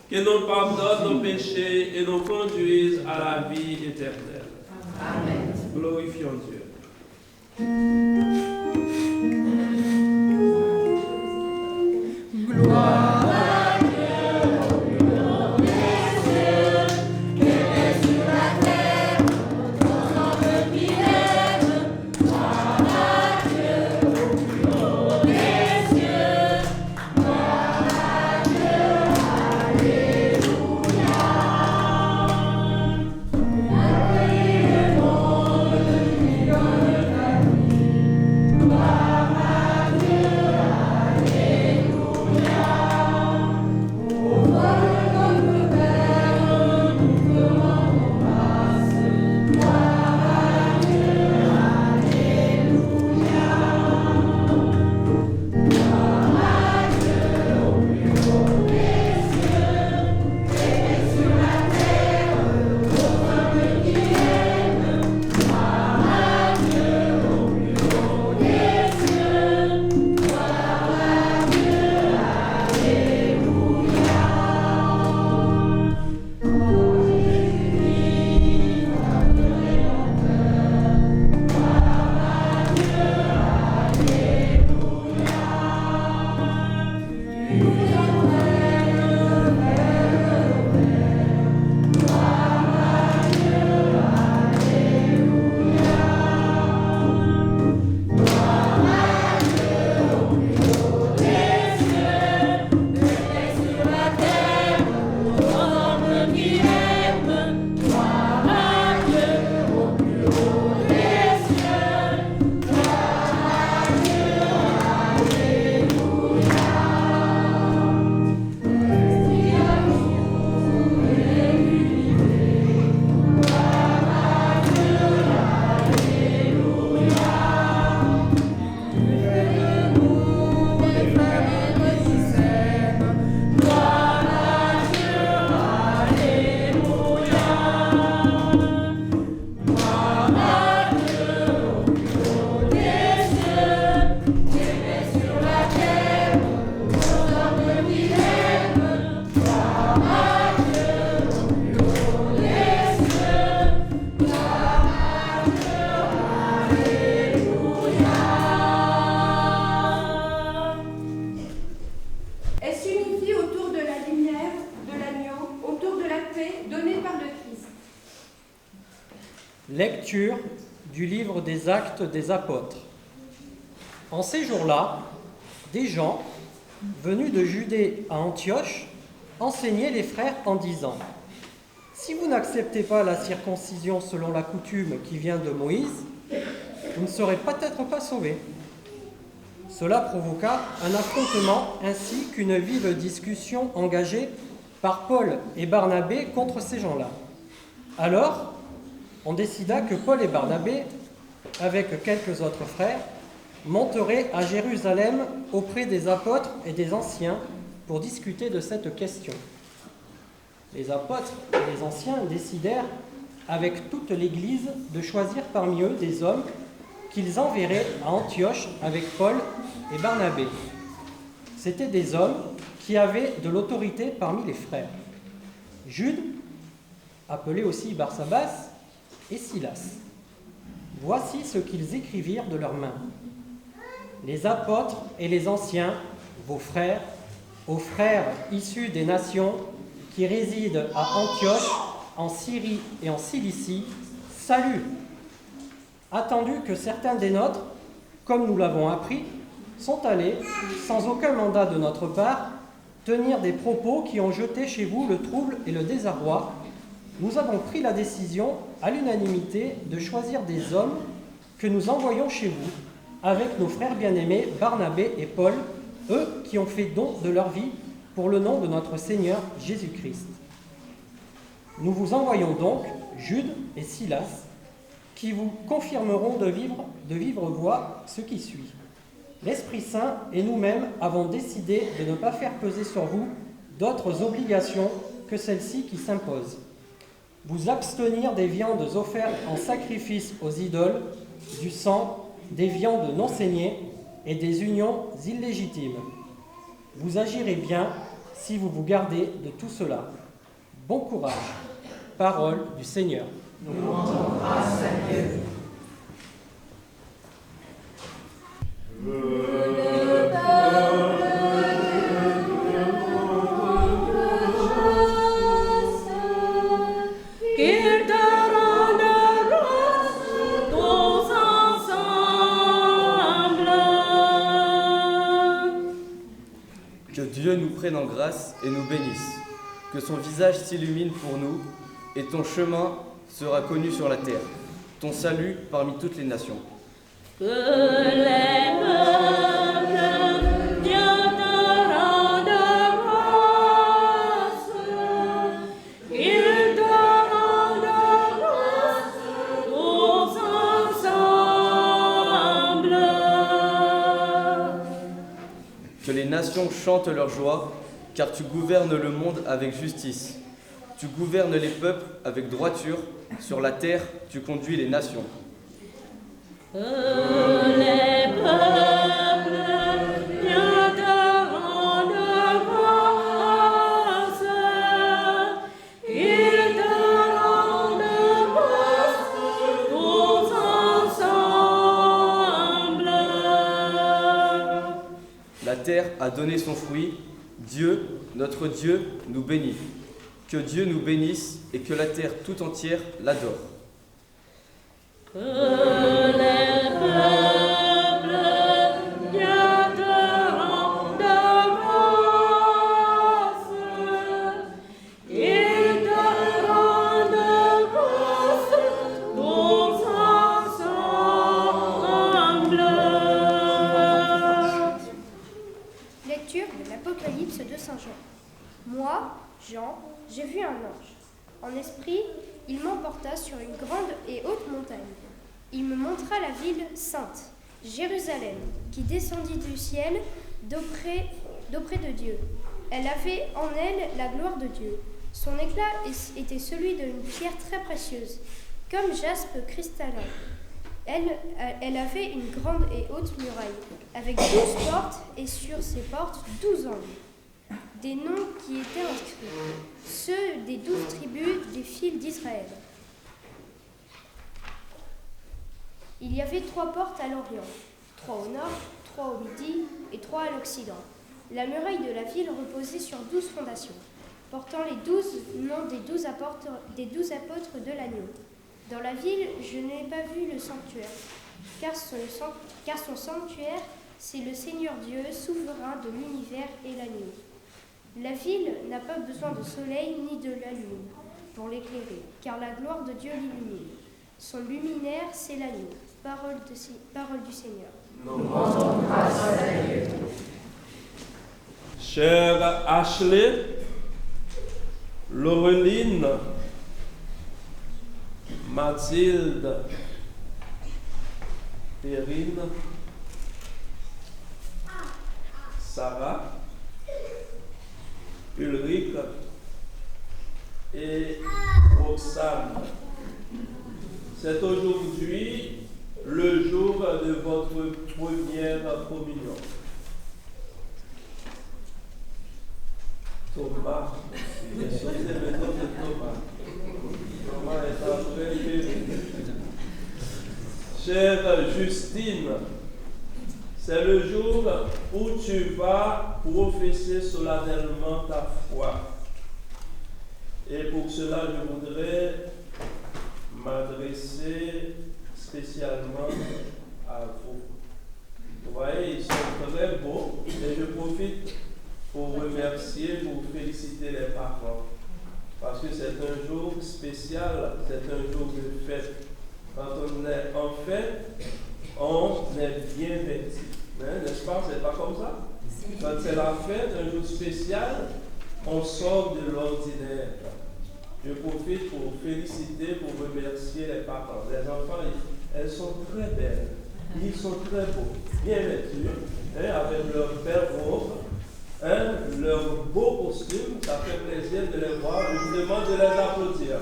qu'il nous pardonne nos péchés et nous conduise à la vie éternelle. Amen. Glorifions Dieu. Gloire. Lecture du livre des Actes des Apôtres. En ces jours-là, des gens, venus de Judée à Antioche, enseignaient les frères en disant : « Si vous n'acceptez pas la circoncision selon la coutume qui vient de Moïse, vous ne serez peut-être pas sauvés. » Cela provoqua un affrontement ainsi qu'une vive discussion engagée par Paul et Barnabé contre ces gens-là. Alors, on décida que Paul et Barnabé, avec quelques autres frères, monteraient à Jérusalem auprès des apôtres et des anciens pour discuter de cette question. Les apôtres et les anciens décidèrent, avec toute l'Église, de choisir parmi eux des hommes qu'ils enverraient à Antioche avec Paul et Barnabé. C'étaient des hommes qui avaient de l'autorité parmi les frères. Jude, appelé aussi Barsabas, et Silas. Voici ce qu'ils écrivirent de leurs mains. Les apôtres et les anciens, vos frères, aux frères issus des nations qui résident à Antioche, en Syrie et en Cilicie, salut. Attendu que certains des nôtres, comme nous l'avons appris, sont allés, sans aucun mandat de notre part, tenir des propos qui ont jeté chez vous le trouble et le désarroi, nous avons pris la décision, à l'unanimité, de choisir des hommes que nous envoyons chez vous, avec nos frères bien-aimés Barnabé et Paul, eux qui ont fait don de leur vie pour le nom de notre Seigneur Jésus-Christ. Nous vous envoyons donc Jude et Silas, qui vous confirmeront de vivre voix ce qui suit. L'Esprit Saint et nous-mêmes avons décidé de ne pas faire peser sur vous d'autres obligations que celles-ci qui s'imposent. Vous abstenir des viandes offertes en sacrifice aux idoles, du sang, des viandes non saignées et des unions illégitimes. Vous agirez bien si vous vous gardez de tout cela. Bon courage. Parole du Seigneur. Nous rendons grâce à Dieu. Que Dieu nous prenne en grâce et nous bénisse, que son visage s'illumine pour nous, et ton chemin sera connu sur la terre, ton salut parmi toutes les nations. Que les peuples Dieu te rendent grâce, qu'ils te rendent grâce tous ensemble. Que les nations chantent leur joie, car tu gouvernes le monde avec justice. Tu gouvernes les peuples avec droiture, sur la terre tu conduis les nations. Que les peuples Dieu te rendent grâce, qu'ils te rendent grâce tous ensemble. La terre a donné son fruit, Dieu, notre Dieu, nous bénit. Que Dieu nous bénisse et que la terre tout entière l'adore. Que les peuples Dieu te rendent grâce, qu'ils te rendent grâce tous ensemble. Lecture de l'Apocalypse de Saint Jean. Moi, Jean, j'ai vu un ange. En esprit, il m'emporta sur une grande et haute montagne. Il me montra la ville sainte, Jérusalem, qui descendit du ciel d'auprès de Dieu. Elle avait en elle la gloire de Dieu. Son éclat était celui d'une pierre très précieuse, comme jaspe cristallin. Elle avait une grande et haute muraille, avec 12 portes, et sur ces portes 12 angles. Des noms qui étaient inscrits, ceux des 12 tribus des fils d'Israël. Il y avait 3 portes à l'Orient, 3 au nord, 3 au midi et 3 à l'Occident. La muraille de la ville reposait sur 12 fondations, portant les 12 noms des 12 apôtres de l'agneau. Dans la ville, je n'ai pas vu le sanctuaire, car son sanctuaire, c'est le Seigneur Dieu, souverain de l'univers et la nuit. La ville n'a pas besoin de soleil ni de la lune pour l'éclairer, car la gloire de Dieu l'illumine. Son luminaire, c'est la nuit. Parole du Seigneur. Nous rendons grâce à Dieu. Chère Ashley, Laureline, Mathilde, Perrine, Sarah, Ulrich et Roxane. C'est aujourd'hui le jour de votre première communion. Thomas, Thomas est en train de... Chère Justine, c'est le jour où tu vas professer solennellement ta foi. Et pour cela, je voudrais m'adresser spécialement à vous. Vous voyez, ils sont très beaux et je profite pour remercier, pour féliciter les parents. Parce que c'est un jour spécial, c'est un jour de fête. Quand on est en fête, on est bien vêtu. N'est-ce pas? C'est pas comme ça? Quand c'est la fête, un jour spécial, on sort de l'ordinaire. Je profite pour féliciter, pour remercier les parents. Les enfants, elles sont très belles. Ils sont très beaux, bien vêtus, avec leur belle robe, leur beau costume. Ça fait plaisir de les voir. Je vous demande de les applaudir.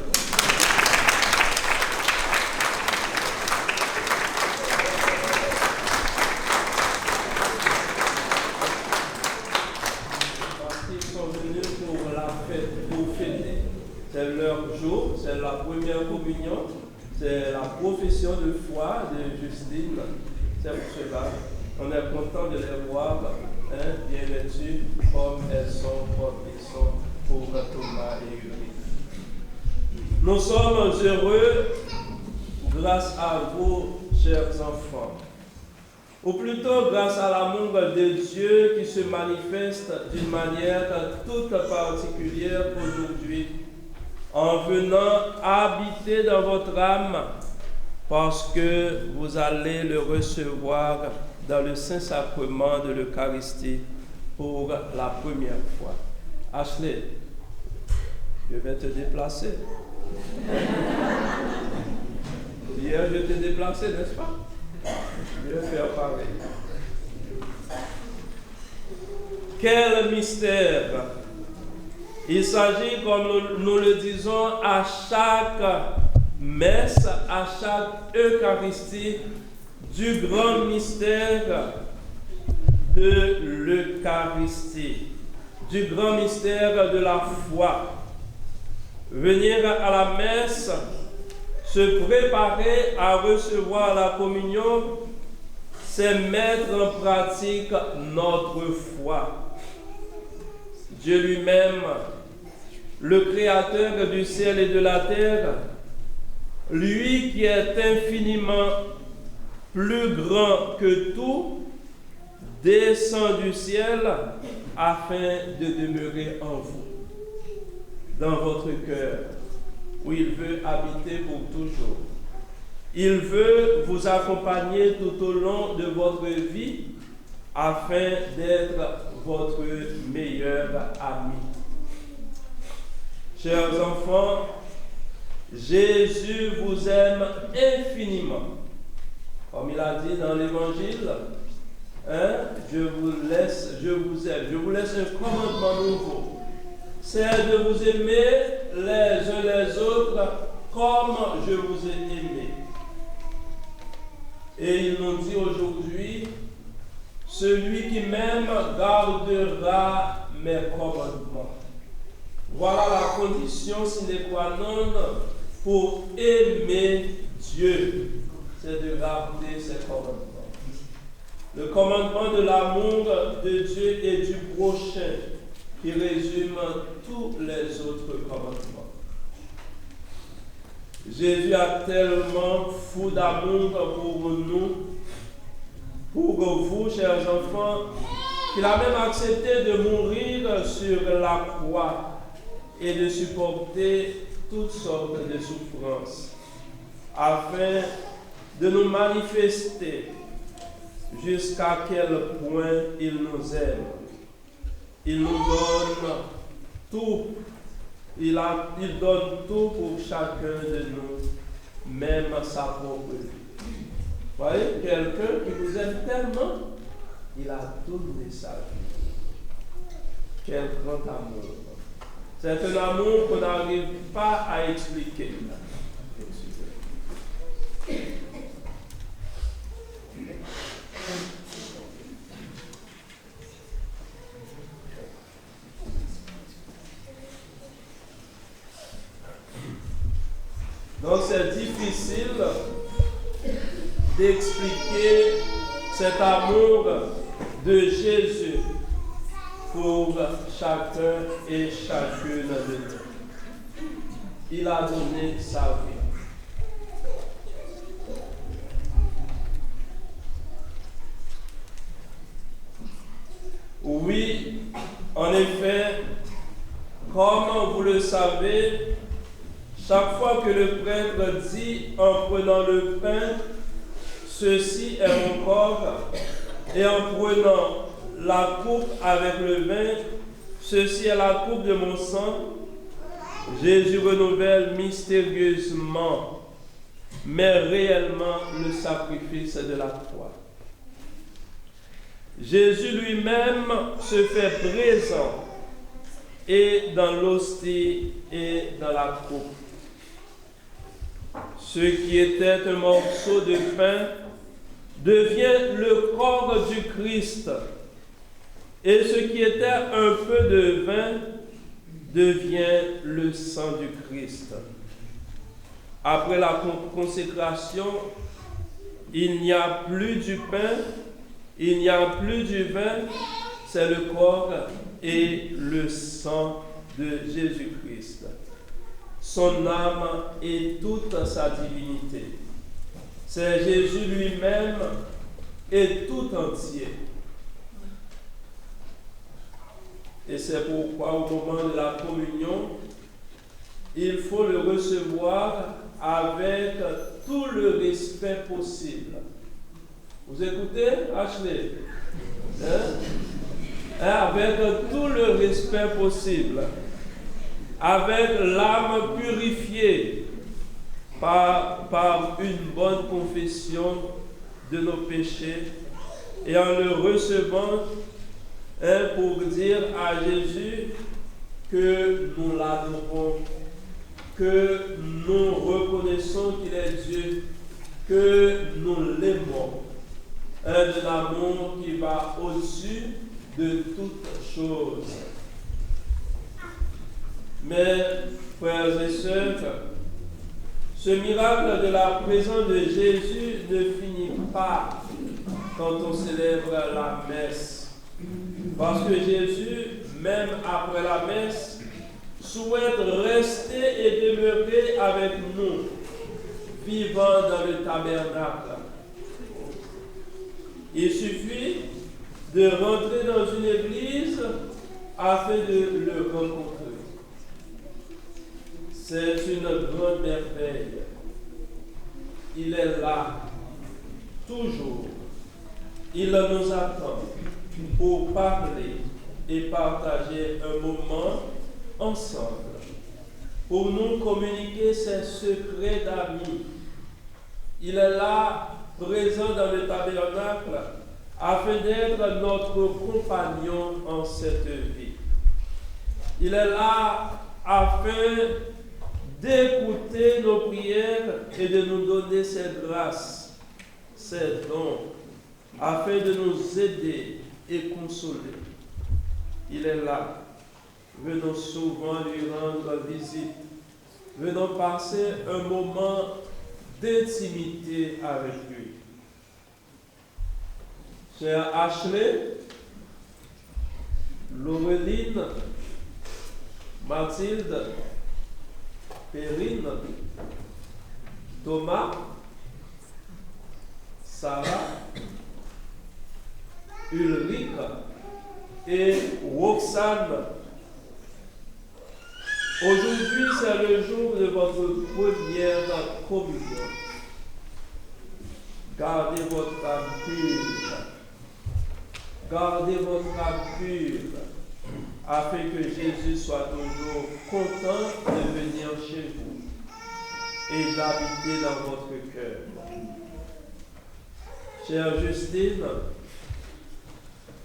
C'est leur jour, c'est la première communion, c'est la profession de foi de Justine. C'est pour cela, on est content de les voir bien vêtues comme elles sont, pour Thomas et Ulrich. Nous sommes heureux grâce à vous, chers enfants. Ou plutôt grâce à l'amour de Dieu qui se manifeste d'une manière toute particulière aujourd'hui, en venant habiter dans votre âme, parce que vous allez le recevoir dans le Saint-Sacrement de l'Eucharistie pour la première fois. Ashley, je vais te déplacer. Hier, je t'ai déplacé, n'est-ce pas? Je vais faire pareil. Quel mystère! Il s'agit, comme nous le disons, à chaque messe, à chaque Eucharistie, du grand mystère de l'Eucharistie, du grand mystère de la foi. Venir à la messe, se préparer à recevoir la communion, c'est mettre en pratique notre foi. Dieu lui-même, le Créateur du ciel et de la terre, lui qui est infiniment plus grand que tout, descend du ciel afin de demeurer en vous, dans votre cœur, où il veut habiter pour toujours. Il veut vous accompagner tout au long de votre vie afin d'être votre meilleur ami. Chers enfants, Jésus vous aime infiniment. Comme il a dit dans l'Évangile, je vous aime. Je vous laisse un commandement nouveau. C'est de vous aimer les uns les autres comme je vous ai aimé. Et il nous dit aujourd'hui, celui qui m'aime gardera mes commandements. Voilà la condition sine qua non pour aimer Dieu, c'est de garder ses commandements. Le commandement de l'amour de Dieu et du prochain qui résume tous les autres commandements. Jésus a tellement fou d'amour pour nous, pour vous, chers enfants, qu'il a même accepté de mourir sur la croix et de supporter toutes sortes de souffrances, afin de nous manifester jusqu'à quel point il nous aime. Il nous donne tout. Il donne tout pour chacun de nous, même sa propre vie. Vous voyez, quelqu'un qui vous aime tellement, il a donné sa vie. Quel grand amour. C'est un amour qu'on n'arrive pas à expliquer. Donc c'est difficile d'expliquer cet amour de Jésus pour chacun et chacune de nous. Il a donné sa vie. Oui, en effet, comme vous le savez, chaque fois que le prêtre dit en prenant le pain, ceci est mon corps, et en prenant la coupe avec le vin, ceci est la coupe de mon sang, Jésus renouvelle mystérieusement, mais réellement le sacrifice de la croix. Jésus lui-même se fait présent et dans l'hostie et dans la coupe. Ce qui était un morceau de pain devient le corps du Christ, et ce qui était un peu de vin devient le sang du Christ. Après la consécration, il n'y a plus du pain, il n'y a plus du vin, c'est le corps et le sang de Jésus-Christ. Son âme et toute sa divinité. C'est Jésus lui-même et tout entier. Et c'est pourquoi au moment de la communion, il faut le recevoir avec tout le respect possible. Vous écoutez, Ashley? Avec tout le respect possible. Avec l'âme purifiée par une bonne confession de nos péchés et en le recevant pour dire à Jésus que nous l'adorons, que nous reconnaissons qu'il est Dieu, que nous l'aimons. Un amour qui va au-dessus de toutes choses. Mais, frères et sœurs, ce miracle de la présence de Jésus ne finit pas quand on célèbre la messe. Parce que Jésus, même après la messe, souhaite rester et demeurer avec nous, vivant dans le tabernacle. Il suffit de rentrer dans une église afin de le rencontrer. C'est une grande merveille. Il est là, toujours. Il nous attend pour parler et partager un moment ensemble, pour nous communiquer ses secrets d'amis. Il est là, présent dans le tabernacle, afin d'être notre compagnon en cette vie. Il est là afin d'écouter nos prières et de nous donner ses grâces, ses dons, afin de nous aider et consoler. Il est là. Venons souvent lui rendre visite. Venons passer un moment d'intimité avec lui. Chère Ashley, Laureline, Mathilde, Perrine, Thomas, Sarah, Ulrich et Roxane. Aujourd'hui, c'est le jour de votre première communion. Gardez votre âme pure. Gardez votre âme pure, afin que Jésus soit toujours content de venir chez vous et d'habiter dans votre cœur. Chère Justine,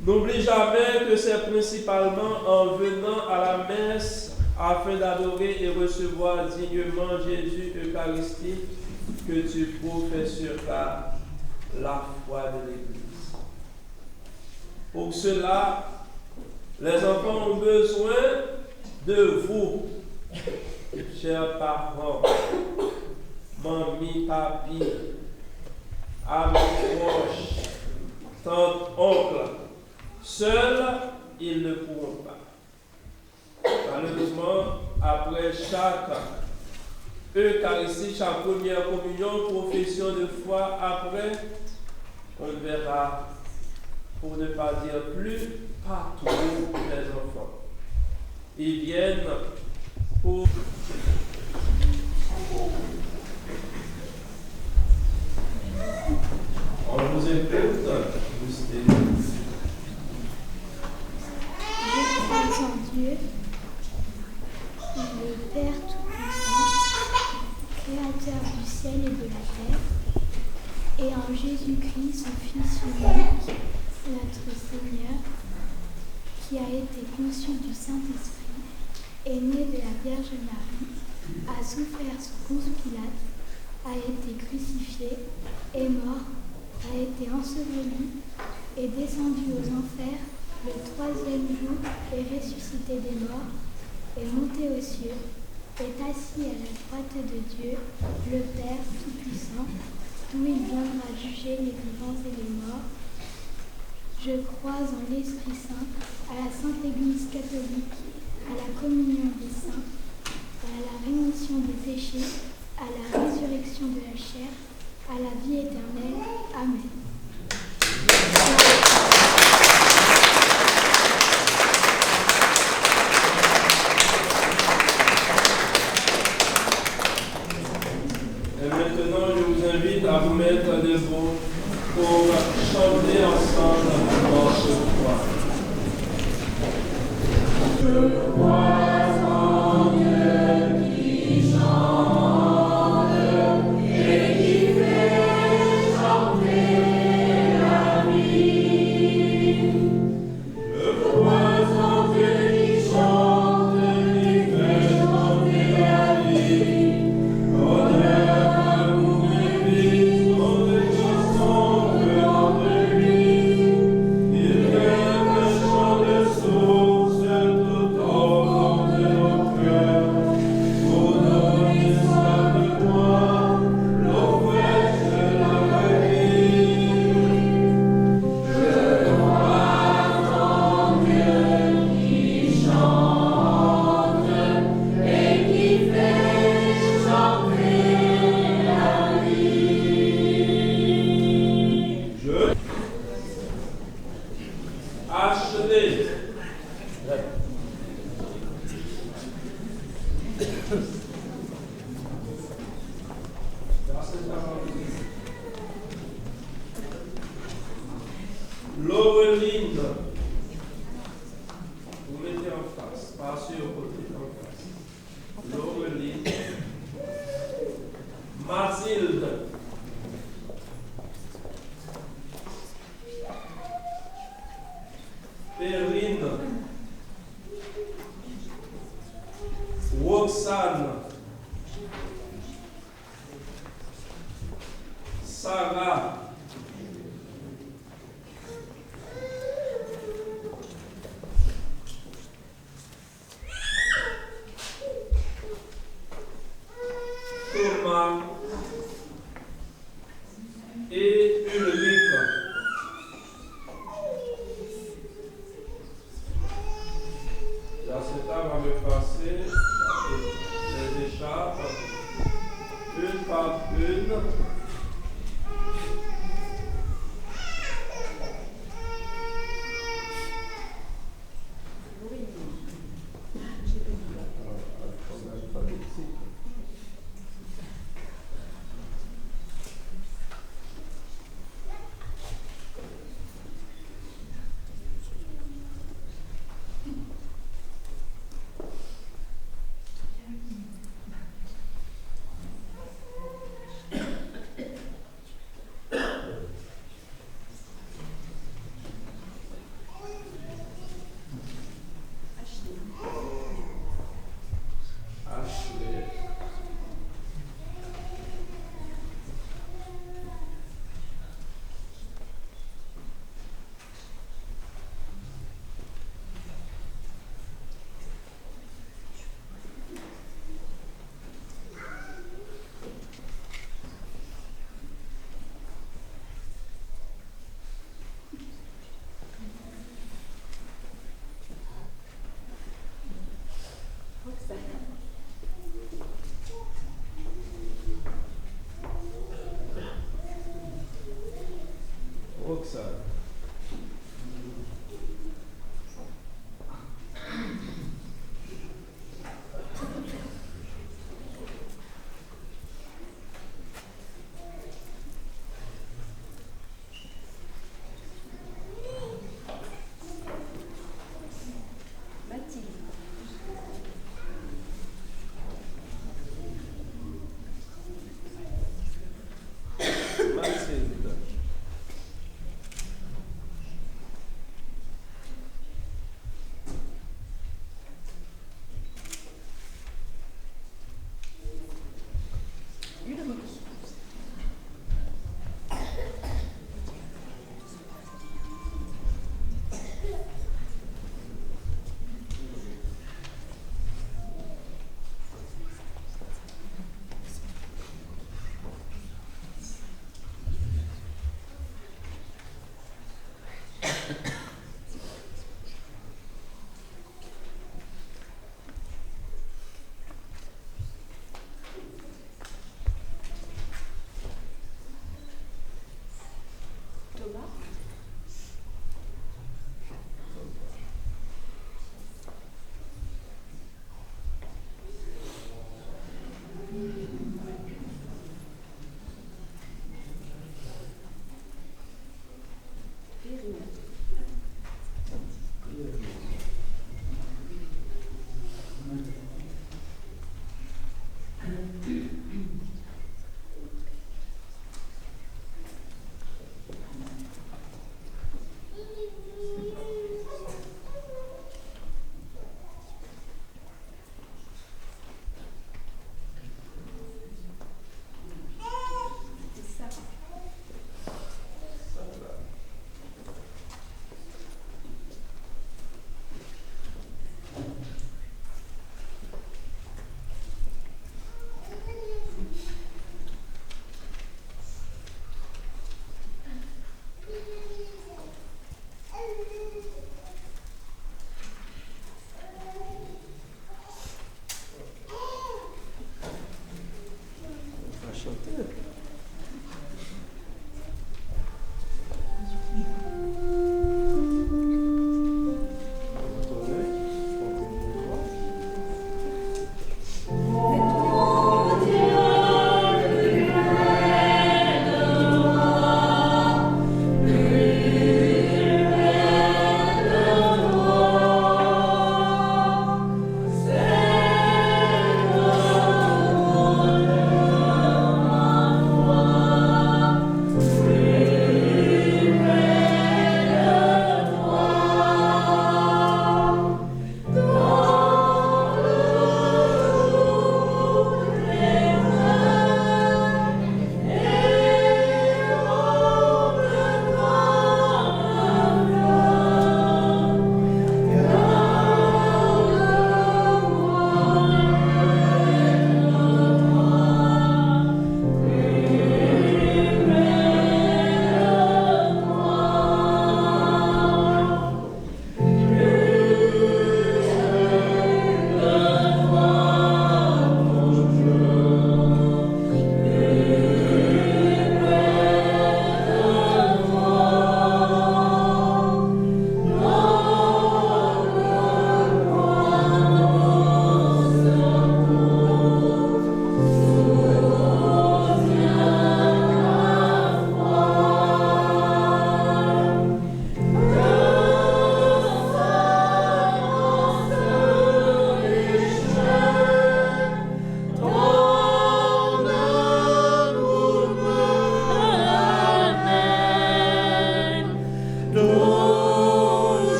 n'oublie jamais que c'est principalement en venant à la messe afin d'adorer et recevoir dignement Jésus Eucharistique que tu professeras la foi de l'Église. Pour cela, les enfants ont besoin de vous, chers parents, mamie, papi, amis proches, tante, oncle. Seuls, ils ne pourront pas. Malheureusement, après chaque Eucharistie, chaque première communion, profession de foi, après, on le verra, pour ne pas dire plus, partout les enfants. Ils viennent pour... On vous écoute, Justine. Je crois en Dieu, le Père Tout-Puissant, Créateur du ciel et de la terre, et en Jésus-Christ, son Fils unique, notre Seigneur, qui a été conçu du Saint-Esprit, est né de la Vierge Marie, a souffert sous Ponce Pilate, a été crucifié, est mort, a été enseveli, est descendu aux enfers, le troisième jour est ressuscité des morts, est monté aux cieux, est assis à la droite de Dieu, le Père Tout-Puissant, d'où il viendra juger les vivants et les morts. Je crois en l'Esprit Saint, à la Sainte Église catholique, à la communion des saints, à la rémission des péchés, à la résurrection de la chair, à la vie éternelle. Amen. Et maintenant, je vous invite à vous mettre debout pour chanter ensemble notre foi. Je crois en Dieu qui chante et qui fait chanter la vie. Je crois en Dieu qui chante et qui fait chanter la vie. Laureline, vous mettez en face, pas sur le côté, en face. Laureline, Mathilde, Perrine, Roxane, Sarah, Thomas et Ulrich.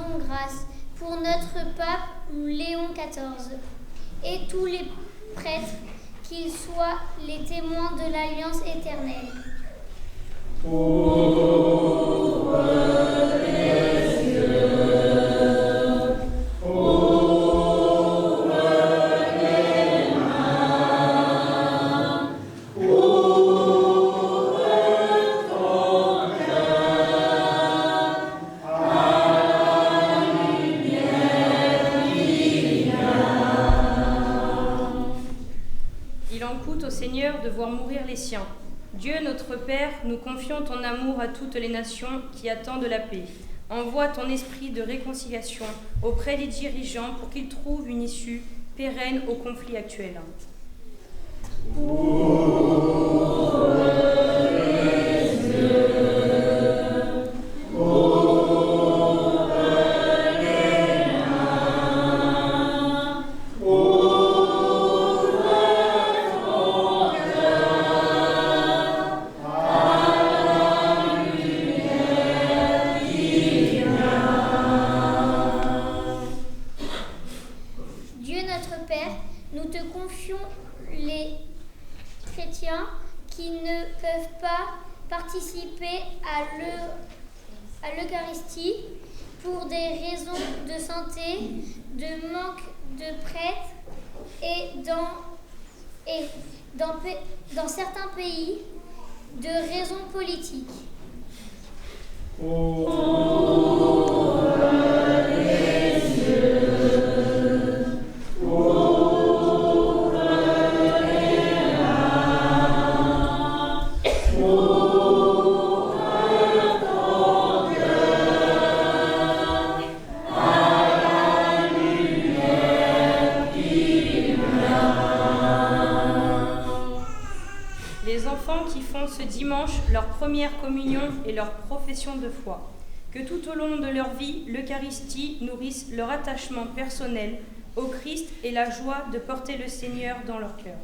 rendons grâce pour notre pape Léon XIV et tous les prêtres, qu'ils soient les témoins de l'alliance éternelle. Seigneur de voir mourir les siens. Dieu notre Père, nous confions ton amour à toutes les nations qui attendent la paix. Envoie ton esprit de réconciliation auprès des dirigeants pour qu'ils trouvent une issue pérenne au conflit actuel. Participer à l'Eucharistie pour des raisons de santé, de manque de prêtres et dans certains pays, de raisons politiques. Ce dimanche, leur première communion et leur profession de foi. Que tout au long de leur vie, l'Eucharistie nourrisse leur attachement personnel au Christ et la joie de porter le Seigneur dans leur cœur.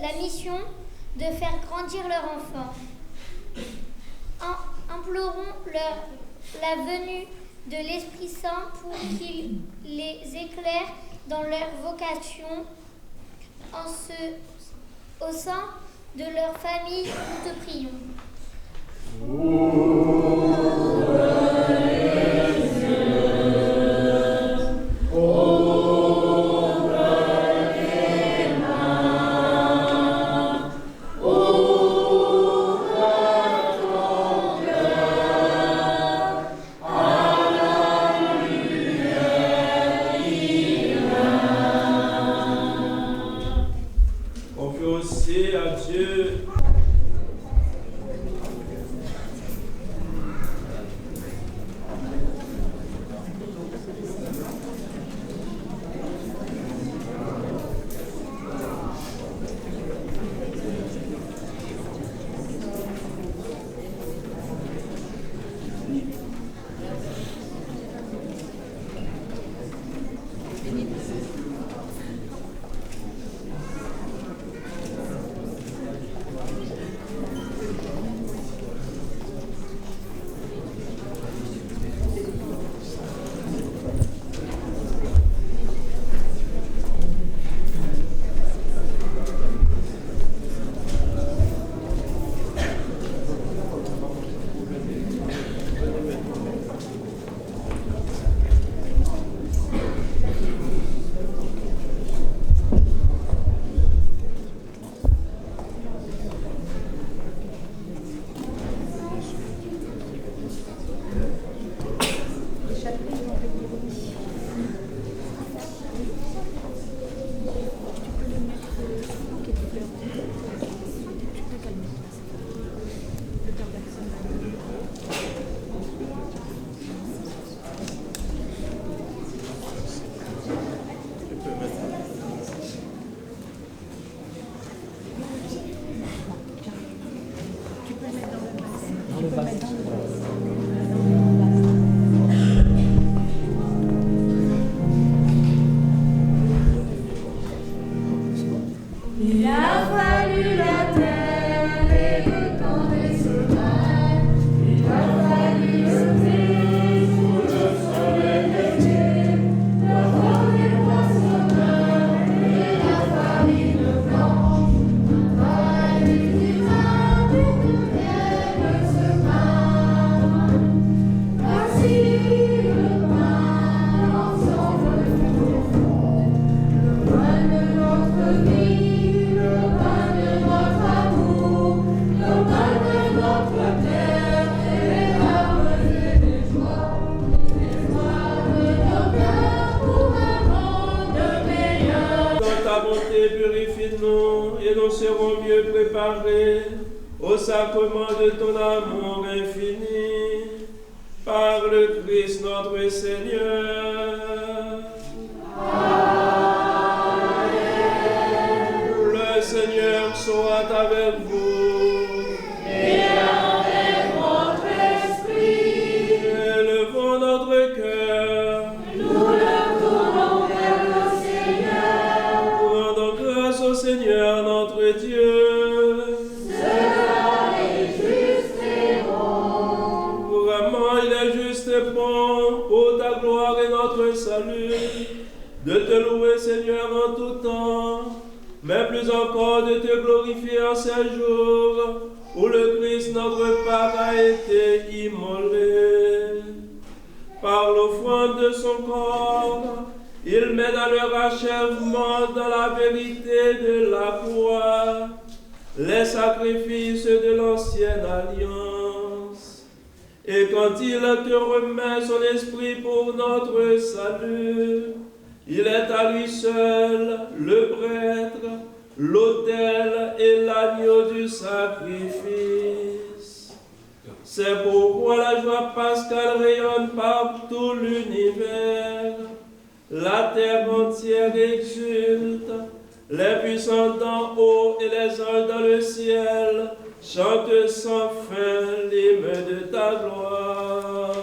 La mission de faire grandir leur enfant. Implorons la venue de l'Esprit Saint pour qu'il les éclaire dans leur vocation. Au sein de leur famille, nous te prions. Il a fallu la terre et le temps des semaines. Il a fallu le thé pour le soleil d'été, le vent des poissonneurs et la farine blanche. Travail des humains pour que vienne ce pain. Voici le pain, l'ensemble profond, le pain de notre vie. Purifie-nous et nous serons mieux préparés au sacrement de ton amour infini par le Christ notre Seigneur. Amen. Le Seigneur soit avec vous. Et avec votre esprit. Élevons notre cœur. Nous le tournons vers le Seigneur. Rendons grâce au Seigneur notre Dieu. Cela est juste et bon. Vraiment, il est juste et bon pour ta gloire et notre salut de te louer, Seigneur, en tout temps, mais plus encore de te glorifier en ces jours où le Christ, notre Pâque, a été immolé. Par l'offrande de son corps, il met dans leur achèvement dans la vérité de la croix les sacrifices de l'ancienne alliance. Et quand il te remet son esprit pour notre salut, il est à lui seul le prêtre, l'autel et l'agneau du sacrifice. C'est pourquoi la joie pascale rayonne par tout l'univers. La terre entière exulte, les puissants d'en haut et les anges dans le ciel chantent sans fin l'hymne de ta gloire.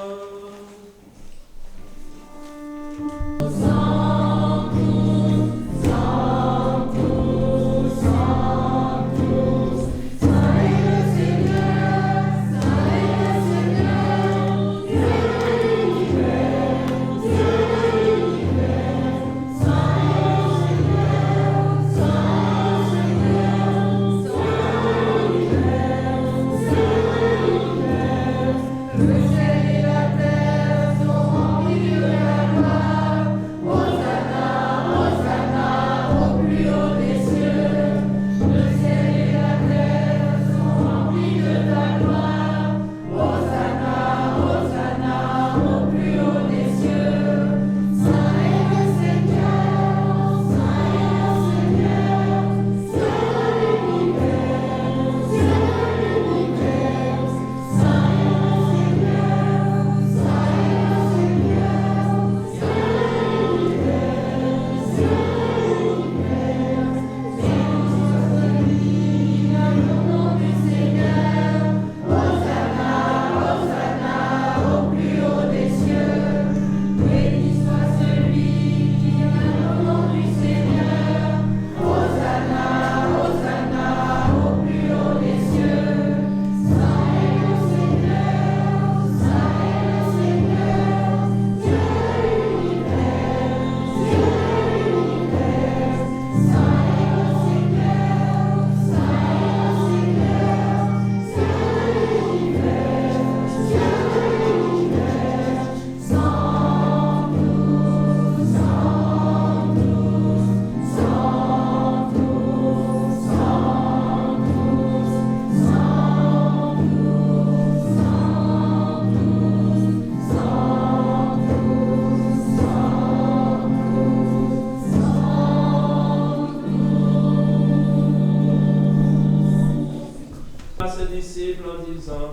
En disant,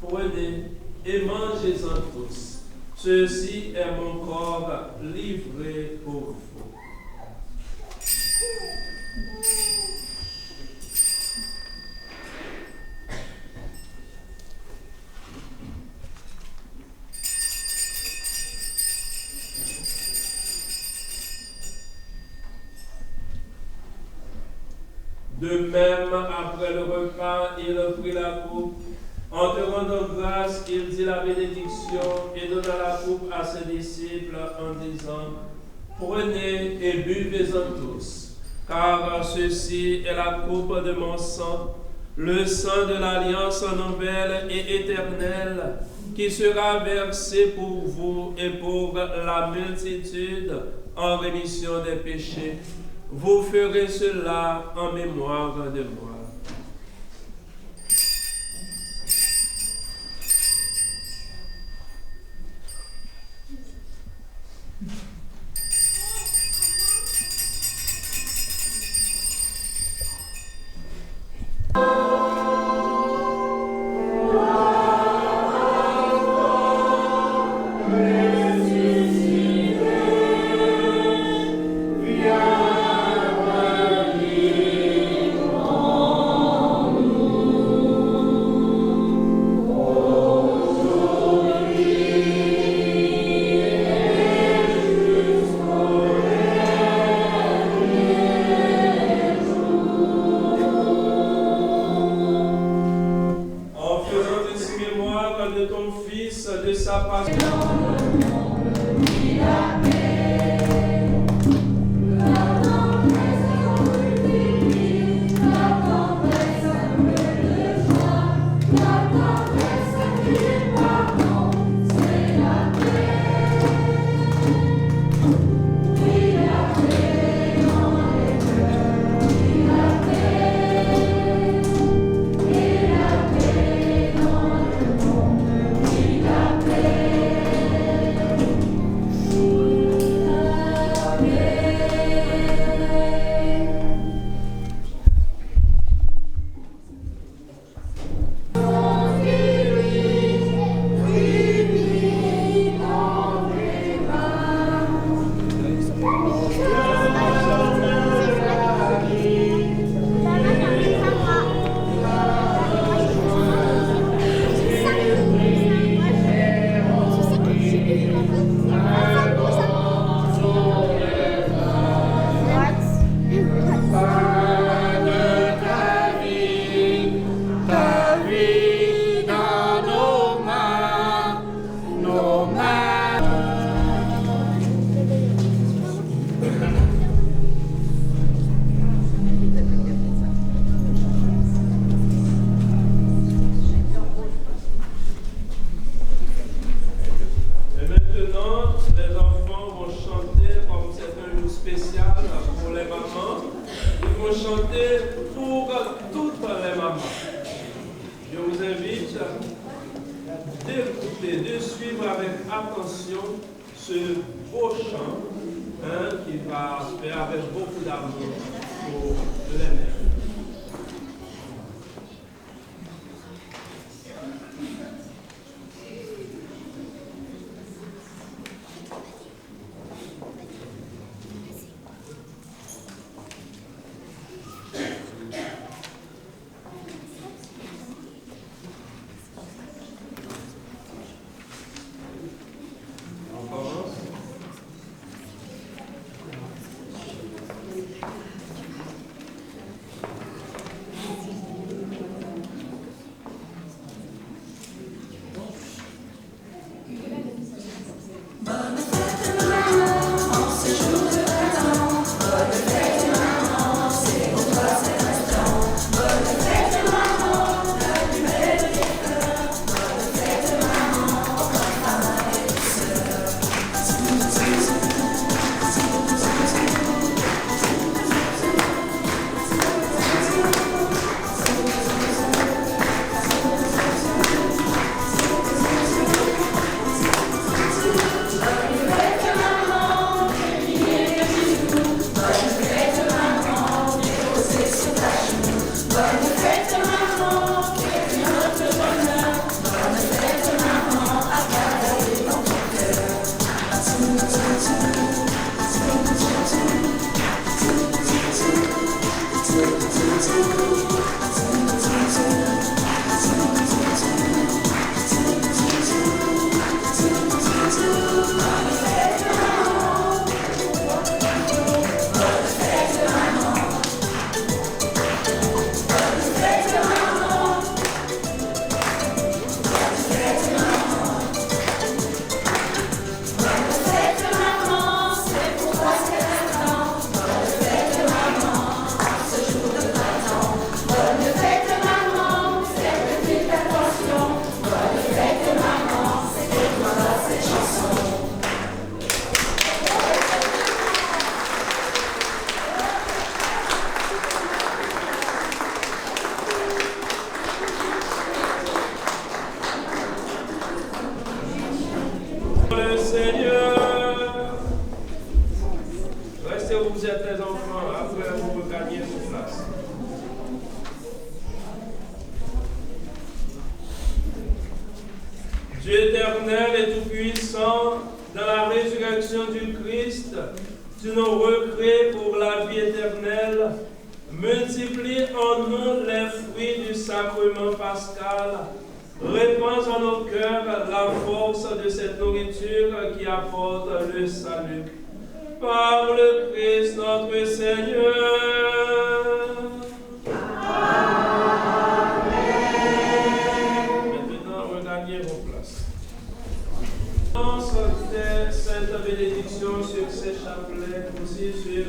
prenez et mangez-en tous. Ceci est mon corps livré pour vous. De même, après le repas, il prit la coupe. En te rendant grâce, il dit la bénédiction et donna la coupe à ses disciples en disant, prenez et buvez-en tous, car ceci est la coupe de mon sang, le sang de l'alliance nouvelle et éternelle, qui sera versé pour vous et pour la multitude en rémission des péchés. Vous ferez cela en mémoire de moi. De suivre avec attention ce beau chant qui va faire avec beaucoup d'amour pour les mères. Dieu éternel et tout-puissant, dans la résurrection du Christ, tu nous recrées pour la vie éternelle. Multiplie en nous les fruits du sacrement pascal. Répands en nos cœurs la force de cette nourriture qui apporte le salut. Par le Christ notre Seigneur. Amen. Maintenant, regagnez vos places. Des saintes bénédictions sur ces chapelets, aussi sur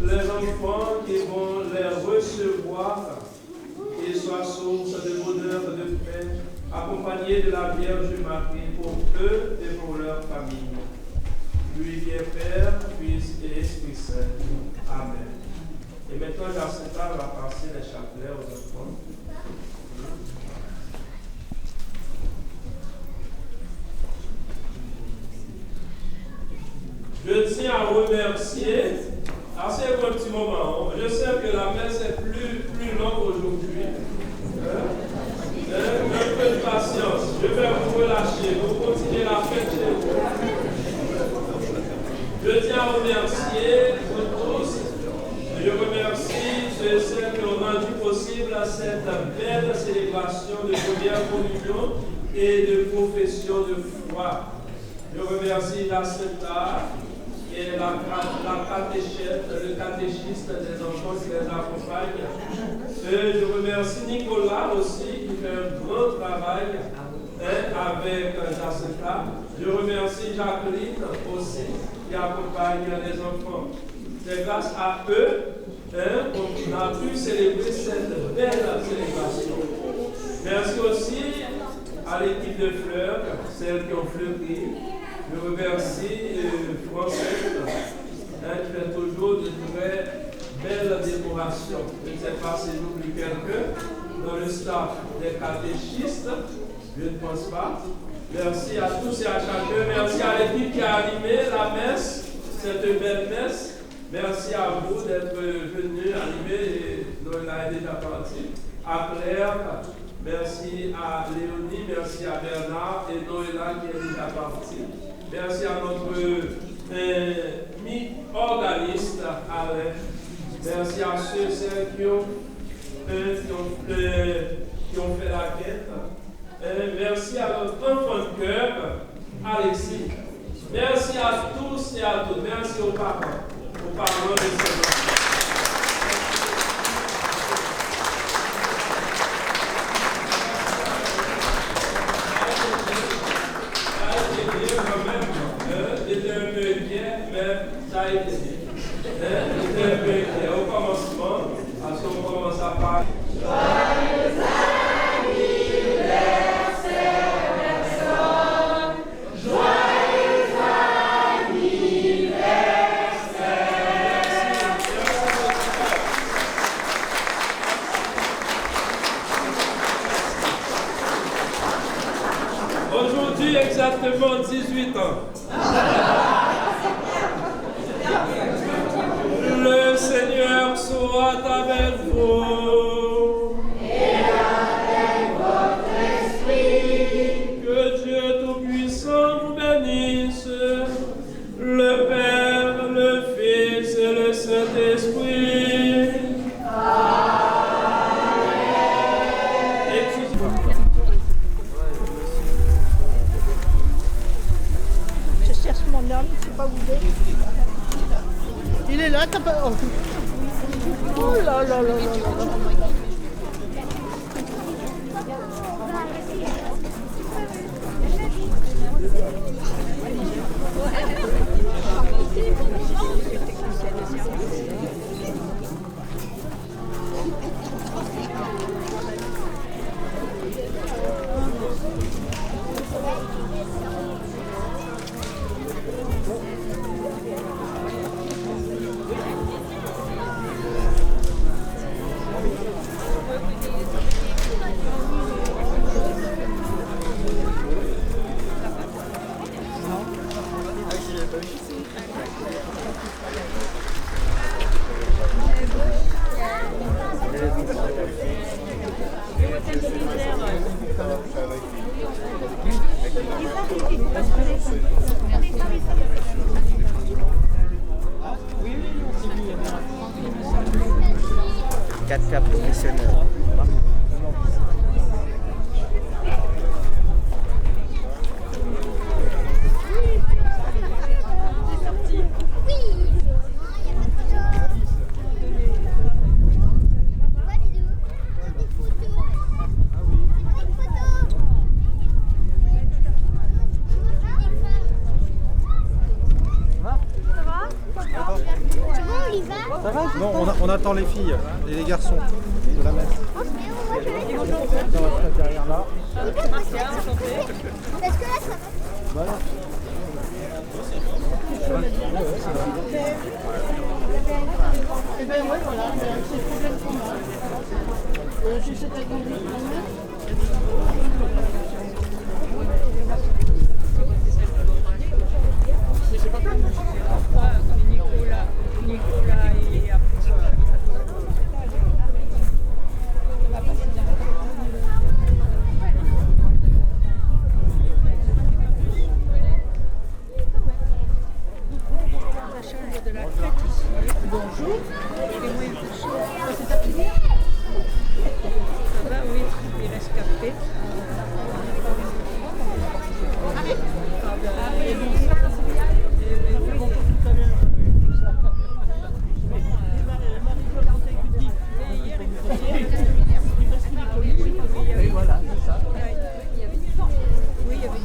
les enfants qui vont les recevoir, qu'ils soient source de bonheur, de paix, accompagnés de la Vierge Marie pour eux et pour leur famille. Lui qui est Père, Fils et Esprit Saint. Amen. Et maintenant, Jacinta va passer les chapelets aux enfants. Je tiens à remercier, c'est un petit moment, je sais que la messe est plus longue aujourd'hui. Un peu de patience, je vais vous relâcher, vous continuez la fête chez vous. Je tiens à remercier vous tous, je remercie ceux et celles qui ont rendu possible cette belle célébration de première communion et de profession de foi. Je remercie la Sainte-Anne et la catéchète, le catéchiste des enfants qui les accompagne. Je remercie Nicolas aussi qui fait un grand travail avec Jacinta. Je remercie Jacqueline aussi qui accompagne les enfants. C'est grâce à eux qu'on a pu célébrer cette belle célébration. Merci aussi à l'équipe de fleurs, celles qui ont fleuri. Je remercie Françoise qui fait toujours de très belles décorations. Je ne sais pas si j'oublie quelqu'un dans le staff des catéchistes. Je ne pense pas. Merci à tous et à chacun. Merci à l'équipe qui a animé la messe, cette belle messe. Merci à vous d'être venus animer. Noëlla est déjà partie. À Claire, merci à Léonie, merci à Bernard et Noëlla qui est déjà partie. Merci à notre mi-organiste Alain. Merci à ceux et celles qui ont fait la quête. Merci à notre enfant de cœur, Alexis. Merci à tous et à toutes. Merci aux parents de ces enfants. J'étais un peu inquiet, mais ça a été dit. J'étais un peu inquiet au commencement, parce qu'on commence à parler. Joyeux anniversaire, personne. Joyeux anniversaire. Aujourd'hui, exactement 18 ans. Le Seigneur soit avec vous. Et avec votre esprit. Que Dieu Tout-Puissant vous bénisse, le Père, le Fils et le Saint-Esprit. Amen. Je cherche mon homme, je ne sais pas où il est. Il est là, t'as pas... Oh là là là là là. Quatre cas professionnels. Non, on attend les filles et les garçons de la messe. On va se mettre derrière là. Est-ce que là ça va? Voilà. Eh ben ouais, voilà, c'est le problème qu'on a. Je sais pas comment. Nicolas et Bonjour. c'est terminé. Ça va, oui, il reste café. Voilà, c'est ça. Oui, il y avait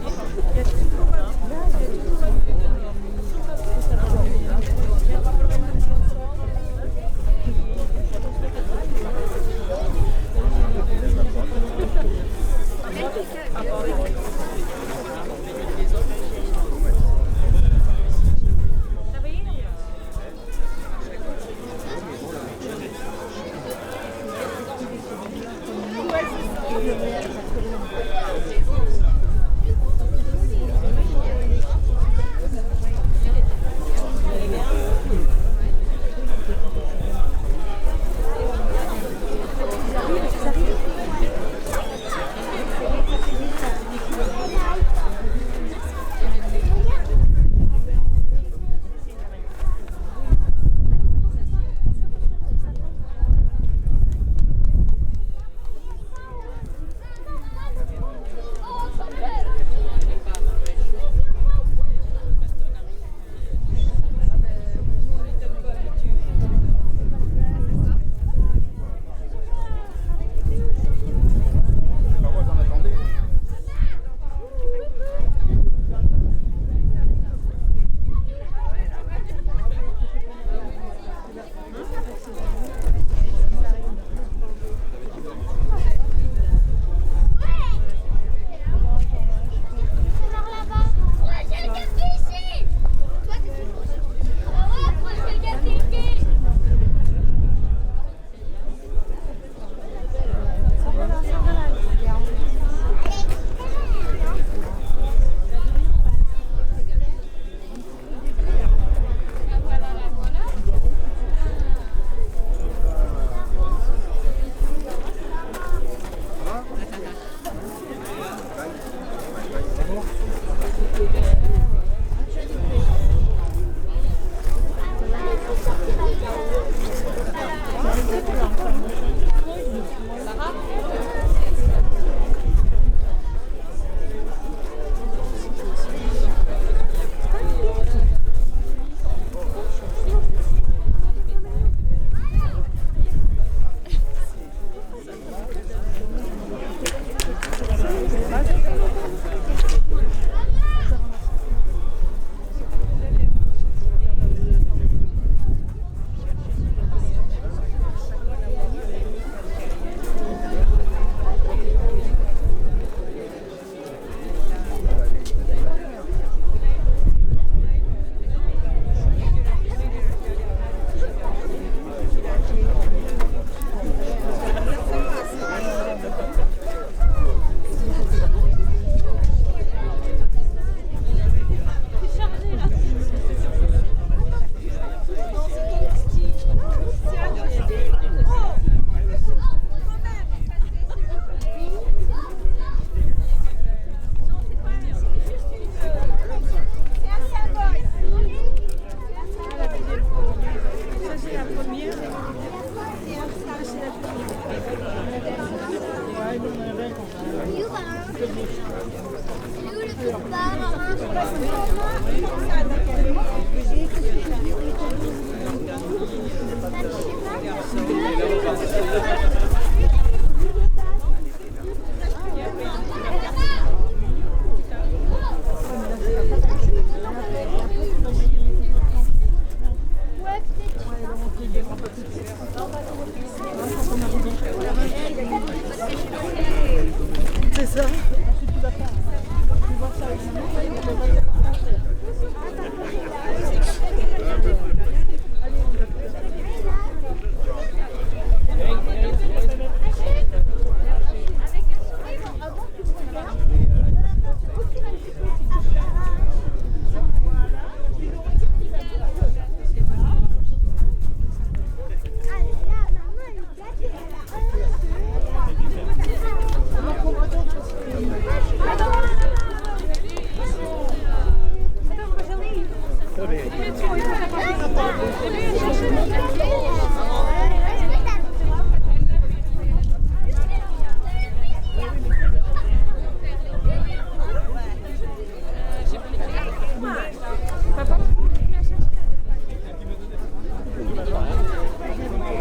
C'est ça.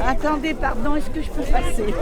Attendez, pardon, est-ce que je peux passer?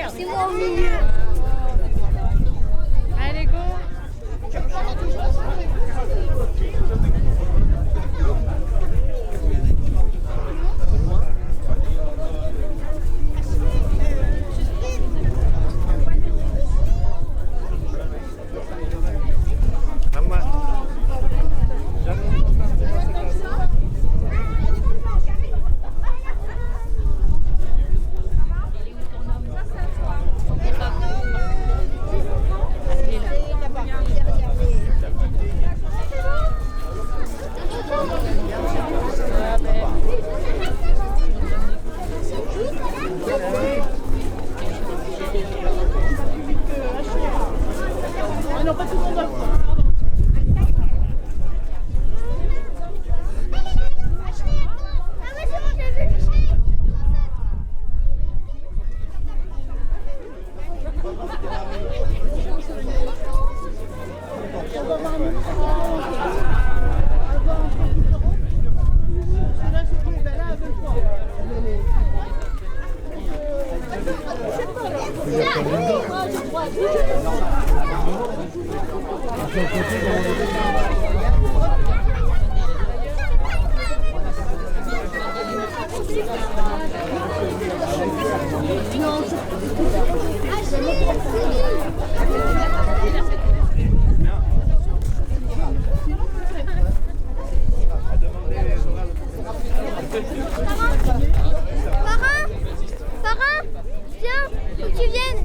C'est moi au milieu. Allez, go. Non, pas tout le monde. Parrain, viens, faut que tu viennes.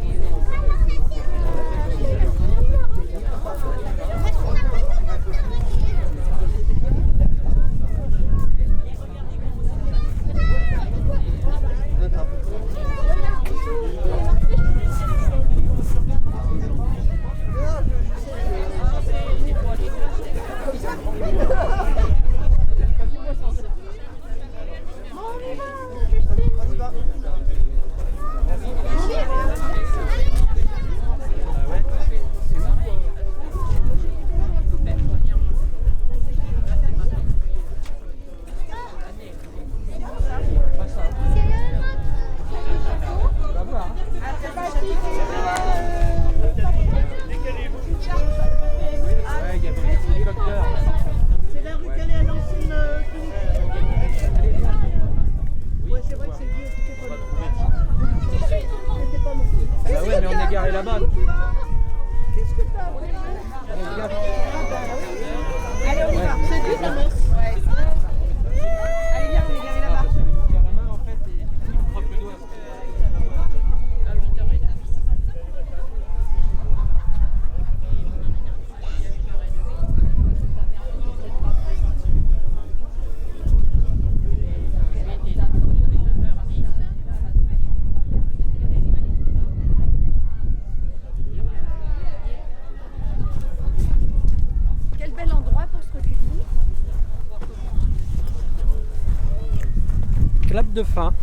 clap de fin.